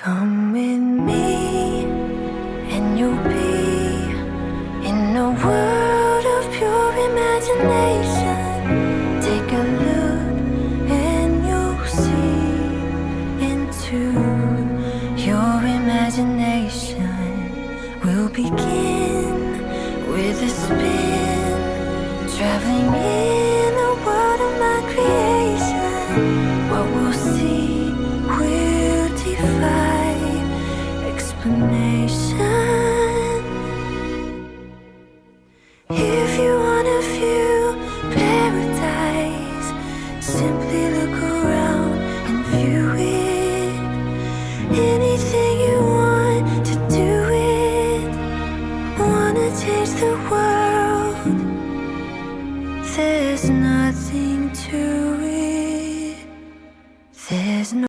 Come with me, and you'll be in a world of pure imagination. Take a look, and you'll see into your imagination. We'll begin with a spin, traveling in